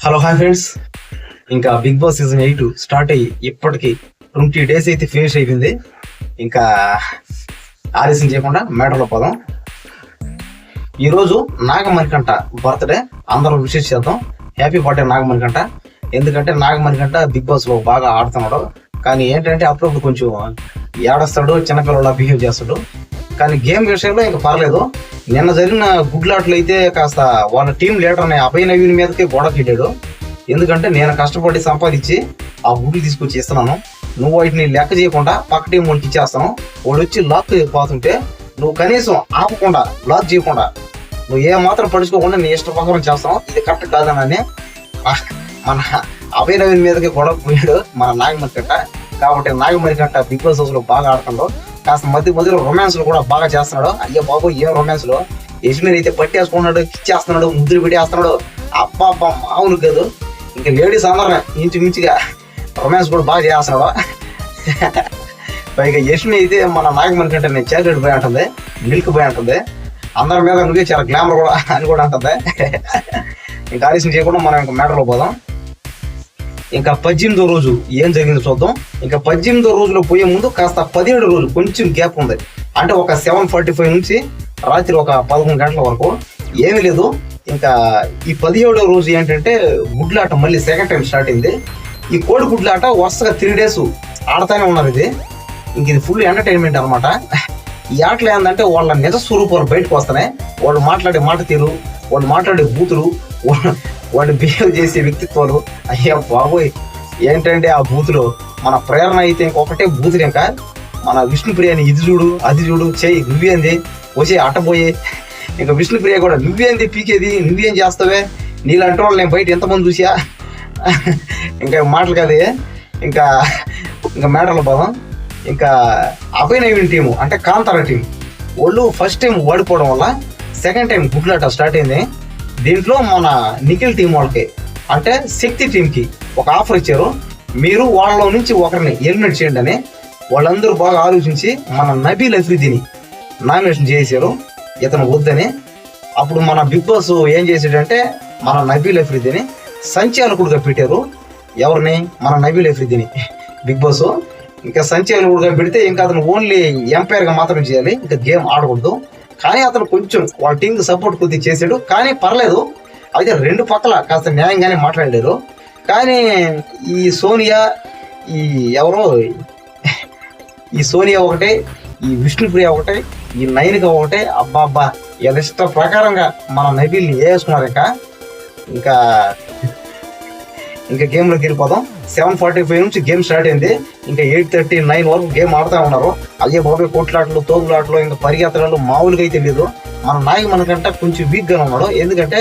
Hello hi friends, ఇంకా big boss season 8 start అయ్యి ఇప్పటికి 20 days అయితే ఫినిష్ అయిపోయింది. ఇంకా ఆలస్యం చేయకుండా మ్యాటర్లో పోదాం. ఈరోజు నాగమణికంట బర్త్డే, అందరూ విషెస్ చేద్దాం. Happy birthday Nagamanikanta. ఎందుకంటే నాగమణికంట బిగ్ బాస్ లో బాగా ఆడుతున్నాడు, కానీ ఏంటంటే అప్పుడప్పుడు కొంచెం ఏడస్తాడు, చిన్నపిల్లలా బిహేవ్ చేస్తాడు. కానీ గేమ్ విషయంలో ఇంకా పర్లేదు. నిన్న జరిగిన గుడ్లాట్లు అయితే కాస్త వాళ్ళ టీం లీడర్ని అభయ్ నవీన్ మీదకి గొడవ పెట్టాడు. ఎందుకంటే నేను కష్టపడి సంపాదించి ఆ గుడ్లు తీసుకొచ్చి ఇస్తున్నాను, నువ్వు వాటిని లెక్క చేయకుండా పక్క టీం వాళ్ళకి ఇచ్చేస్తాను. వాడు వచ్చి లాక్ పోతుంటే నువ్వు కనీసం ఆపకుండా బ్లాక్ చేయకుండా నువ్వు ఏ మాత్రం పడుచుకోకుండా నీ ఇష్ట ప్రకారం చేస్తావు, ఇది కరెక్ట్ కాదనని మన అభయ్ నవీన్ మీదకి గొడవ పోయాడు మన నాగమణికంట. కాబట్టి నాగమణికంట బిగ్ బాస్ హౌస్ లో బాగా ఆడుతున్నాడు. కాస్త మధ్యలో రొమాన్స్ లో కూడా బాగా చేస్తున్నాడు. అయ్యో బాబు, ఏం రొమాన్స్ లో యశ్మీర్ అయితే పట్టేసుకున్నాడు, కిచ్చేస్తున్నాడు, ముద్దులు పెట్టేస్తున్నాడు. అబ్బా అబ్బా మామూలు కాదు. ఇంకా లేడీస్ అందరూ ఇంచుమించుగా రొమాన్స్ కూడా బాగా చేస్తున్నాడు. పైగా యశ్మి అయితే మన నాగమణి కంటే నేను చాక్లెట్ పోయి ఉంటుంది, మిల్క్ పోయి ఉంటుంది, అందరి మీద నువ్వే చాలా గ్లామర్ కూడా అని కూడా ఉంటుంది. ఇంకా ఆలస్యం చేయకుండా మనం ఇంకా మ్యాటర్లో పోదాం. ఇంకా 18వ రోజు ఏం జరిగిందో చూద్దాం. ఇంకా 18వ రోజులో పోయే ముందు కాస్త 17వ రోజు కొంచెం గ్యాప్ ఉంది. అంటే ఒక 7:45 నుంచి రాత్రి ఒక 11 గంటల వరకు ఏమీ లేదు. ఇంకా ఈ 17వ రోజు ఏంటంటే గుడ్లాట మళ్ళీ సెకండ్ టైం స్టార్ట్ అయింది. ఈ కోడి గుడ్లాట వరుసగా 3 days ఆడతానే ఉన్నారు. ఇంక ఇది ఫుల్ ఎంటర్టైన్మెంట్ అనమాట. ఈ ఆటలు ఏంటంటే వాళ్ళ నిజ స్వరూపాలు బయటకు వస్తున్నాయి. వాళ్ళు మాట్లాడే మాట తీరు, వాళ్ళు మాట్లాడే బూతులు, వాళ్ళు బిహేవ్ చేసే వ్యక్తిత్వాలు, అయ్యా బాబోయ్ ఏంటంటే ఆ బూతులు. మన ప్రేరణ అయితే ఇంకొకటే బూతులు. ఇంకా మన విష్ణుప్రియని ఇది చూడు అది చూడు చెయ్యి, నువ్వేంది వచ్చే అట్టపోయే. ఇంకా విష్ణుప్రియ కూడా నువ్వేంది పీకేది, నువ్వేం చేస్తావే, నీళ్ళంటే వాళ్ళు నేను బయట ఎంతమంది చూసా. ఇంకా మాటలు కాదే. ఇంకా మ్యాటర్లో పోదాం. ఇంకా అభయ్ నవీన్ టీము అంటే కాంతార టీం వాళ్ళు ఫస్ట్ టైం ఓడిపోవడం వల్ల సెకండ్ టైం గుడ్లాట స్టార్ట్ అయింది. దీంట్లో మన నిఖిల్ టీం వాళ్ళకి అంటే శక్తి టీంకి ఒక ఆఫర్ ఇచ్చారు, మీరు వాళ్ళలో నుంచి ఒకరిని ఎలిమినేట్ చేయండి అని. వాళ్ళందరూ బాగా ఆలోచించి మన నబీల్ అఫ్రీదీని నామినేషన్ చేశారు, ఇతను వద్దని. అప్పుడు మన బిగ్ బాస్ ఏం చేసాడంటే మన నబీల్ అఫ్రీదీని సంచాలకుడుగా పెట్టారు. ఎవరిని? మన నబీల్ అఫ్రీదీని బిగ్ బాస్. ఇంకా సంచాలకుడుగా పెడితే ఇంకా అతను ఓన్లీ ఎంపైర్గా మాత్రం చేయాలి, ఇంకా గేమ్ ఆడకూడదు. కానీ అతను కొంచెం వాళ్ళ టీంకి సపోర్ట్ కొద్దిగా చేశాడు, కానీ పర్లేదు. అయితే రెండు పక్కల కాస్త న్యాయంగానే మాట్లాడారు. కానీ ఈ సోనియా ఈ సోనియా ఒకటే, ఈ విష్ణుప్రియ ఒకటే, ఈ నయనిక ఒకటే, అబ్బా ఇలా ఇష్ట ప్రకారంగా మన నబీల్ని వేసుకున్నారు. ఇంకా గేమ్లోకి వెళ్ళిపోదాం. 7:45 నుంచి గేమ్ స్టార్ట్ అయింది. ఇంకా 8:30, 9 వరకు గేమ్ ఆడుతూ ఉన్నారు. అయ్యే బాబు కొట్లాటలు, తోగులాటలు, ఇంకా పరిగెత్తడాలు మామూలుగా అయితే లేదు. మన నాగమణికంట కొంచెం వీక్గానే ఉన్నాడు. ఎందుకంటే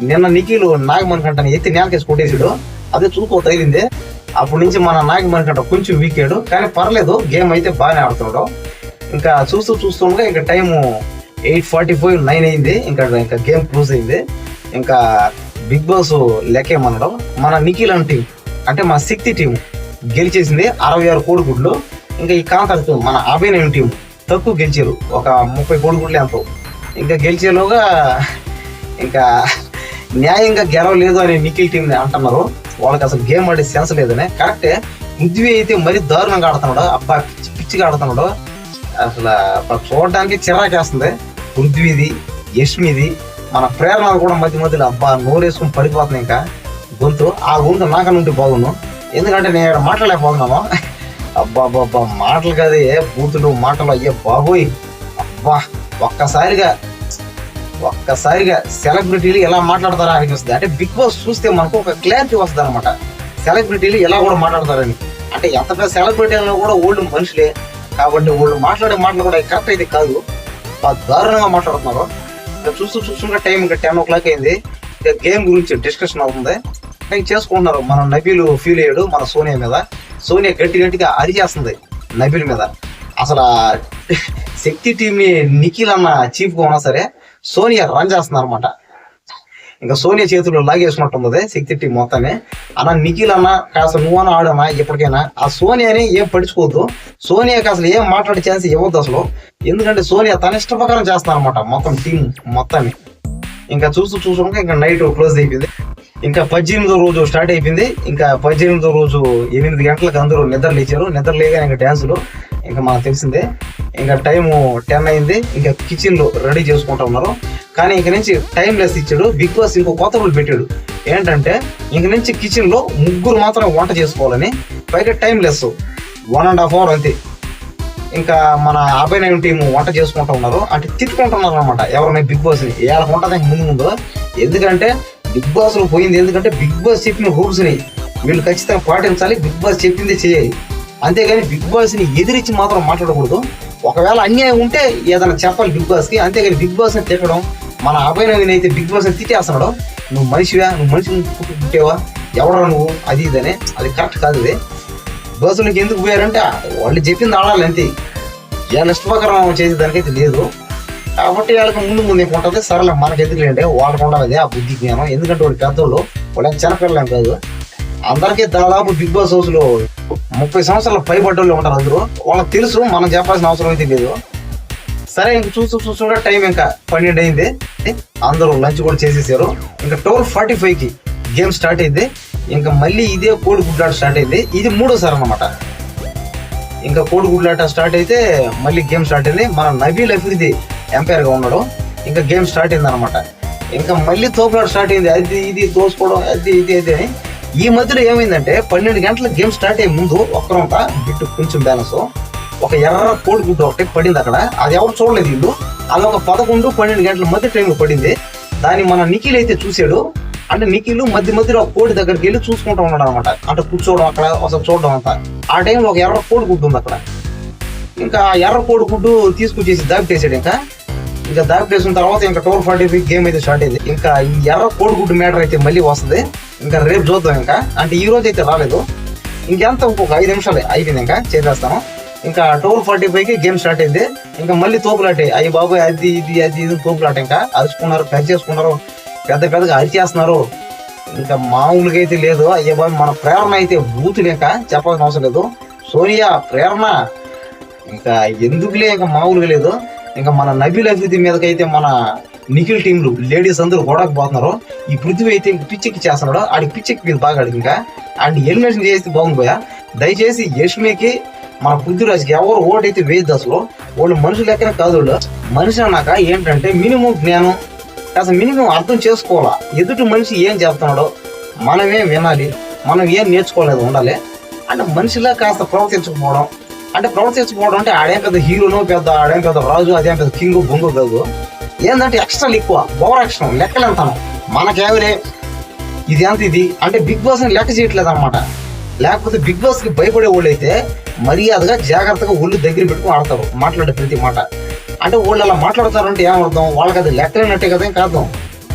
నిన్న నిఖిల్ నాగమణికంటని ఎత్తి నేలకేసి కొట్టేసాడు, అదే చూపు తగిలింది. అప్పటి నుంచి మన నాగమణికంట కొంచెం వీక్ అయ్యాడు, కానీ పర్లేదు గేమ్ అయితే బాగానే ఆడుతున్నాడు. ఇంకా చూస్తుండగా ఇంకా టైము 8:45, 9 అయింది. ఇంకా గేమ్ క్లోజ్ అయింది. ఇంకా బిగ్ బాస్ లెక్కేమన్నాడు. మన నిఖిల్ అంటే మన శక్తి టీం గెలిచేసింది 66 కోడిగుడ్లు. ఇంకా ఈ కాంతార టీం మన అభయ్ నవీన్ టీం తక్కువ గెలిచారు, ఒక 30 కోడిగుడ్లు ఎంతో. ఇంకా గెలిచేలోగా ఇంకా న్యాయంగా గెలవలేదు అని నిఖిల్ టీంని అంటున్నారు. వాళ్ళకి అసలు గేమ్ ఆడే సెన్స్ లేదని. కరెక్టే, పృథ్వీ అయితే మరీ దారుణంగా ఆడుతున్నాడు, అబ్బా పిచ్చిగా ఆడుతున్నాడు. అసలు చూడడానికి చిరాకేస్తుంది. పృథ్వీది, యష్మిది, మన ప్రేరణ కూడా మధ్యలో అబ్బా నోరేసుకుని పడిపోతున్నాయి. ఇంకా ఆ గొంతు నాకన్నా ఉంటే బాగున్నాను, ఎందుకంటే నేను మాట్లాడలేకపోతున్నాను. అబ్బా మాటలు కాదే, బూతులు మాటలు, అయ్యే బాబోయ్. అబ్బా ఒక్కసారిగా సెలబ్రిటీలు ఎలా మాట్లాడతారా అనిపిస్తుంది. అంటే బిగ్ బాస్ చూస్తే మనకు ఒక క్లారిటీ వస్తుంది అనమాట, సెలబ్రిటీలు ఎలా కూడా మాట్లాడతారని. అంటే ఎంత పెద్ద సెలబ్రిటీలో కూడా ఓల్డ్ మనుషులే కాబట్టి వాళ్ళు మాట్లాడే మాటలు కూడా కరెక్ట్ అయితే కాదు, దారుణంగా మాట్లాడుతున్నారు. ఇంకా చూస్తుంటే టైం ఇంకా 10 o'clock అయింది. ఇంకా గేమ్ గురించి డిస్కషన్ అవుతుంది. ఇంకా చేసుకుంటున్నారు. మన నబీల్ ఫీల్ అయ్యాడు మన సోనియా మీద. సోనియా గట్టిగా అరిచేస్తుంది నబీల్ మీద. అసలు శక్తి టీంని నిఖిల్ అన్న చీఫ్గా ఉన్నా సరే సోనియా రన్ చేస్తున్నారు అనమాట. ఇంకా సోనియా చేతుల్లో లాగేసుకున్నట్టుంది శక్తి టీం మొత్తాన్ని. అన్న నిఖిల్ అన్న కాస్త నువ్వన్నా ఆడన్నా ఎప్పటికైనా ఆ సోనియాని ఏం పడుచుకోవద్దు. సోనియాకి అసలు ఏం మాట్లాడే ఛాన్స్ ఇవ్వద్దు అసలు. ఎందుకంటే సోనియా తన ఇష్ట ప్రకారం చేస్తాను అనమాట మొత్తం టీం మొత్తాన్ని. ఇంకా చూస్తుండగా ఇంకా నైట్ క్లోజ్ అయిపోయింది. ఇంకా 18వ రోజు స్టార్ట్ అయిపోయింది. ఇంకా 18వ రోజు 8 గంటలకు అందరూ నిద్ర లేచారు. నిద్ర లేగా ఇంకా డ్యాన్సులు ఇంకా మనకు తెలిసిందే. ఇంకా టైము 10 అయింది. ఇంకా కిచెన్ లో రెడీ చేసుకుంటా ఉన్నారు. కానీ ఇంక నుంచి టైం లెస్ ఇచ్చాడు బిగ్ బాస్. ఇంకో కొత్త రూల్ పెట్టాడు. ఏంటంటే ఇంక నుంచి కిచెన్ లో ముగ్గురు మాత్రమే వంట చేసుకోవాలని. పైగా టైం లెస్ 1.5 hour అంతే. ఇంకా మన అభినయం టీము వంట చేసుకుంటా ఉన్నారు. అంటే తిట్టుకుంటున్నారు అనమాట ఎవరైనా బిగ్ బాస్ ని. ఏళ్ళకు ఉంటుంది ముందు. ఎందుకంటే బిగ్ బాస్ లో పోయింది. ఎందుకంటే బిగ్ బాస్ చెప్పిన రూల్స్ ని వీళ్ళు ఖచ్చితంగా పాటించాలి. బిగ్ బాస్ చెప్పింది చేయాలి. అంతేగాని బిగ్ బాస్ ని ఎదిరించి మాత్రం మాట్లాడకూడదు. ఒకవేళ అన్యాయం ఉంటే ఏదైనా చెప్పాలి బిగ్ బాస్ కి. అంతేగాని బిగ్ బాస్ ని తిట్టడం, మన అభినయం అయితే బిగ్ బాస్ ని తిట్టేస్తున్నాడు. నువ్వు మనిషివా, నువ్వు మనిషిని పుట్టేవా, ఎవరా నువ్వు, అది ఇదనే. అది కరెక్ట్ కాదు. ఇది బిగ్ బాస్ లోకి ఎందుకు పోయారంటే వాళ్ళు చెప్పింది ఆడాలి అంతే. వాళ్ళ ఇష్టప్రకారం చేసే దానికైతే లేదు. కాబట్టి వాళ్ళకి ముందు ఎక్కువ ఉంటుంది. సరేలే మనకి ఎందుకులేంటే వాళ్ళకు ఉండదు ఆ బుద్ధి జ్ఞానం. ఎందుకంటే వాళ్ళు పెద్దోళ్ళు, వాళ్ళకి చిన్నపిల్లలేం కాదు. అందరికీ దాదాపు బిగ్ బాస్ హౌస్ లో 30 సంవత్సరాల పైబడ్డోళ్ళు ఉంటారు అందరూ. వాళ్ళకి తెలుసు, మనం చెప్పాల్సిన అవసరం అయితే లేదు. సరే ఇంక చూస్తుంటే టైం ఇంకా 12 అయింది. అందరూ లంచ్ కూడా చేసేసారు. ఇంకా 12:45కి గేమ్ స్టార్ట్ అయింది. ఇంకా మళ్ళీ ఇదే కోడి గుడ్లాట స్టార్ట్ అయింది. ఇది 3వ సారి అన్నమాట. ఇంకా కోడి గుడ్లాట స్టార్ట్ అయితే మళ్ళీ గేమ్ స్టార్ట్ అయింది. మన నబీల్ అఫ్రిది ఎంపైర్ గా ఉన్నాడు. ఇంకా గేమ్ స్టార్ట్ అయింది అనమాట. ఇంకా మళ్ళీ తోపులాట స్టార్ట్ అయింది. అది ఇది దోసుకోవడం, అది ఇది అని. ఈ మధ్యలో ఏమైందంటే 12 గంటలకు గేమ్ స్టార్ట్ అయ్యే ముందు ఒక్కరంట బిట్టు కొంచెం బ్యాలెన్స్ ఒక ఎర్ర కోడి గుడ్డ ఒకటి పడింది అక్కడ. అది ఎవరు చూడలేదు వీళ్ళు. అది ఒక 11-12 గంటల మధ్య టైంలో పడింది. దాన్ని మన నిఖిల్ అయితే చూసాడు. అంటే నిఖిల్ మధ్యలో కోడి దగ్గరికి వెళ్ళి చూసుకుంటూ ఉన్నాడు అనమాట. అంటే కూర్చోవడం, అక్కడ ఒకసారి చూడడం అంతా. ఆ టైంలో ఒక ఎర్ర కోడి గుడ్డు ఉంది అక్కడ. ఇంకా ఎర్ర కోడి గుడ్డు తీసుకొచ్చేసి దాపిటేసాడు. ఇంకా దాపిటేసిన తర్వాత ఇంకా 12:45 గేమ్ అయితే స్టార్ట్ అయింది. ఇంకా ఈ ఎర్ర కోడి గుడ్డు మ్యాటర్ అయితే మళ్ళీ వస్తుంది. ఇంకా రేపు చూద్దాం. ఇంకా అంటే ఈ రోజు అయితే రాలేదు. ఇంకెంత ఇంకొక 5 నిమిషాలే అయిపోయింది. ఇంకా చేసేస్తాను. ఇంకా 12:45కి గేమ్ స్టార్ట్ అయింది. ఇంకా మళ్ళీ తోపులాటే. అయ్యి బాబోయ్, అది ఇది తోపులాట. ఇంకా అరుచుకున్నారు, కట్ చేసుకున్నారు, పెద్దగా అరిచేస్తున్నారు. ఇంకా మామూలుగా అయితే లేదు. అయ్యే బాబు, మన ప్రేరణ అయితే బూతులు ఇంకా చెప్పాల్సిన అవసరం లేదు. సోనియా, ప్రేరణ ఇంకా ఎందుకులే, ఇంకా మామూలుగా లేదు. ఇంకా మన నబీల్ అఫ్రిది మీదకైతే మన నిఖిల్ టీంలు లేడీస్ అందరూ గొడవకు పోతున్నారు. ఈ పృథ్వీ అయితే ఇంక పిచ్చెక్కి చేస్తున్నాడు. ఆడికి పిచ్చెక్కి మీద బాగా అడిగి ఇంకా అండ్ ఎలిమినేషన్ చేస్తే బాగుంది. దయచేసి యష్మికి, మన పృథ్వీరాజ్కి ఎవరు ఓటైతే వేయద్దు. అసలు వాళ్ళు మనుషులు లెక్కనే కాదు. వాళ్ళు మనిషి అన్నాక ఏంటంటే మినిమం జ్ఞానం, అసలు మినిమం అర్థం చేసుకోవాలా. ఎదుటి మనిషి ఏం చెప్తున్నాడో మనమేం వినాలి, మనం ఏం నేర్చుకోలేదు ఉండాలి. అంటే మనిషిలా కాస్త ప్రవర్తించకపోవడం. అంటే ఆడేం పెద్ద హీరోనో, ఆడేం పెద్ద రాజు, అదేం పెద్ద కింగ్ బొంగు కాదు. ఏంటంటే ఎక్స్ట్రాలు ఎక్కువ, ఓవర్ యాక్షన్, లెక్కలు ఎంతనం. మనకేమలే ఇది అంత ఇది అంటే బిగ్ బాస్ ని లెక్క చేయట్లేదు అనమాట. లేకపోతే బిగ్ బాస్ కి భయపడే వాళ్ళు అయితే మర్యాదగా జాగ్రత్తగా ఒళ్ళు దగ్గర పెట్టుకుని ఆడతారు. మాట్లాడే ప్రతి మాట. అంటే వాళ్ళు అలా మాట్లాడతారంటే ఏమర్థం, వాళ్ళకి అది లెక్కలేనట్టే కదా. ఏం కాదు.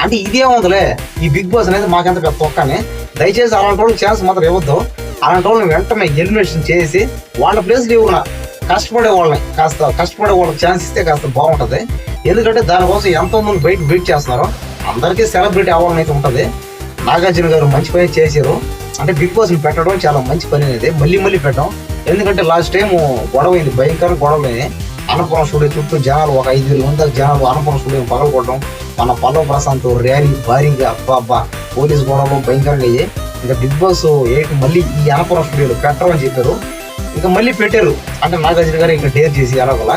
అంటే ఇదేముందిలే, ఈ బిగ్ బాస్ అనేది మాకెంత పెద్ద తొక్కని. దయచేసి అలాంటి వాళ్ళకి ఛాన్స్ మాత్రం ఇవ్వద్దు. అలాంటి వాళ్ళని వెంటనే ఎలిమినేషన్ చేసి వాళ్ళ ప్లేస్లో ఎవరున్నా కష్టపడే వాళ్ళకి ఛాన్స్ ఇస్తే కాస్త బాగుంటది. ఎందుకంటే దానికోసం ఎంతో మంది బయట వెయిట్ చేస్తున్నారు. అందరికీ సెలబ్రిటీ అవ్వాలని అయితే ఉంటది. నాగార్జున గారు మంచి పని చేశారు. అంటే బిగ్ బాస్ ని పెట్టడం చాలా మంచి పని అనేది. మళ్ళీ పెట్టడం. ఎందుకంటే లాస్ట్ టైం గొడవైంది, భయంకర గొడవైంది. అన్నపూర్ణ స్టూడియో చుట్టూ జనాలు, ఒక 5,000 మంది జనాలు అన్నపూర్ణ స్టూడియో పగలగొట్టడం. మన పల్లవ ప్రశాంత్ ర్యాలీ భారీగా అబ్బా పోలీస్ గొడవలు భయంకరంగా అయ్యాయి. ఇంకా బిగ్ బాస్ 8 మళ్ళీ ఈ అన్నపూర్ణ స్టూడియోలో పెట్టమని చెప్పారు. ఇంకా మళ్ళీ పెట్టారు. అంటే నాగార్జున గారు ఇంకా డేర్ చేసి అలాగలా.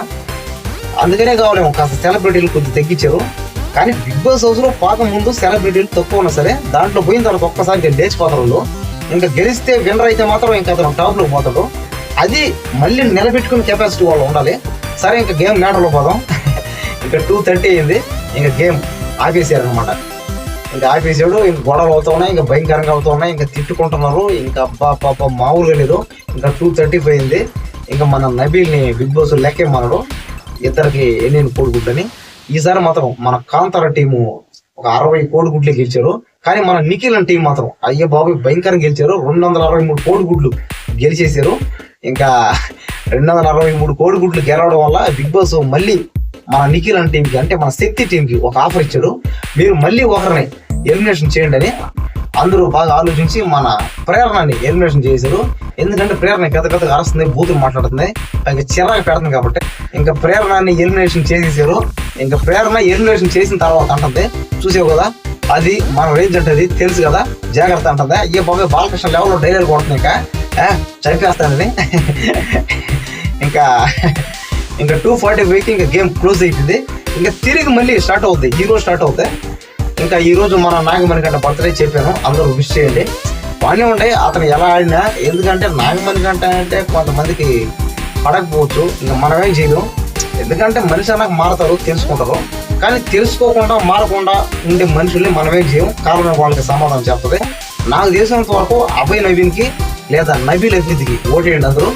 అందుకనే కావాలేమో కాస్త సెలబ్రిటీలు కొద్దిగా తగ్గించారు. కానీ బిగ్ బాస్ హౌస్ లో పాక ముందు సెలబ్రిటీలు తక్కువ ఉన్నా సరే దాంట్లో పోయిన తర్వాత ఒక్కసారి లేచిపోతారు. ఇంకా గెలిస్తే విన్నర్ అయితే మాత్రం ఇంకా అతను టాప్ లో పోతాడు. అది మళ్ళీ నిలబెట్టుకునే కెపాసిటీ వాళ్ళు ఉండాలి. సరే ఇంకా గేమ్ మ్యాటర్లో పోదాం. ఇంకా 2:30 అయింది. ఇంకా గేమ్ ఆపేసారు అనమాట. ఇంకా ఆపేసాడు. ఇంకా గొడవలు అవుతా ఉన్నాయి, ఇంకా భయంకరంగా అవుతా ఉన్నాయి, ఇంకా తిట్టుకుంటున్నారు. ఇంకా అబ్బా మామూలుగా లేదు. ఇంకా 2:35 అయింది. ఇంకా మన నబీల్ని బిగ్ బాస్ లెక్కేమన్నాడు. ఇద్దరికి ఎన్ని కోడిగుడ్లని. ఈసారి మాత్రం మన కాంతార టీము ఒక 60 కోడిగుడ్లే గెలిచారు. కానీ మన నిఖిల్ టీం మాత్రం అయ్యే బాబు భయంకరంగా గెలిచారు. 263 కోడిగుడ్లు గెలిచేశారు. ఇంకా 263 కోడిగుడ్లు గెలవడం వల్ల బిగ్ బాస్ మళ్ళీ మన నిఖిల్ టీంకి, అంటే మన శక్తి టీంకి ఒక ఆఫర్ ఇచ్చాడు. మీరు మళ్ళీ ఒకరిని ఎలిమినేషన్ చేయండి అని. అందరూ బాగా ఆలోచించి మన ప్రేరణని ఎలిమినేషన్ చేశారు. ఎందుకంటే ప్రేరణ పెద్దగా అరుస్తుంది, బూతులు మాట్లాడుతుంది, ఇంకా చిరాకు పెడుతుంది. కాబట్టి ఇంకా ప్రేరణని ఎలిమినేషన్ చేసేసారు. ఇంకా ప్రేరణ ఎలిమినేషన్ చేసిన తర్వాత అంటుంది, చూసావు కదా అది మన రేంజ్ అంటే తెలుసు కదా, జాగ్రత్త అంటుంది. అయ్యే బాబాయ్ బాలకృష్ణ లెవెల్లో డైలాగ్ కొడుతుంది, ఇంకా చంపేస్తానని. ఇంకా 2:45కి ఇంకా గేమ్ క్లోజ్ అయిపోయింది. ఇంకా తిరిగి మళ్ళీ స్టార్ట్ అవుతుంది, ఈ రోజు స్టార్ట్ అవుతాయి. ఇంకా ఈ రోజు మన నాగమణికంట బర్త్డే చెప్పాను, అందరూ విష్ చేయండి. బాగానే ఉండే అతను ఎలా ఆడినా, ఎందుకంటే నాగమణికంట అంటే కొంతమందికి పడకపోవచ్చు, ఇంకా మనమేం చేయలేం. ఎందుకంటే మనిషి అన్నాక మారతారు, తెలుసుకుంటారు. కానీ తెలుసుకోకుండా మారకుండా ఉండే మనుషుల్ని మనమేం చేయం, కారణం వాళ్ళకి సమాధానం చెప్తుంది. నాకు తెలిసినంత వరకు అభయ్ నవీన్కి లేదా నబీల్ అఫీద్కి ఓటేయండి అందరూ.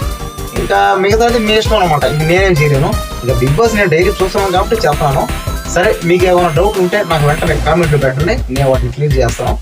ఇంకా మిగతాది మీ ఇష్టం అనమాట, ఇంక నేనేం చేయలేను. ఇంకా బిగ్ బాస్ నేను డైలీ చూస్తున్నాను కాబట్టి చెప్తాను. సరే, మీకు ఏమైనా డౌట్ ఉంటే నాకు వెంటనే కామెంట్లు పెట్టండి, నేను వాటిని క్లియర్ చేస్తాను.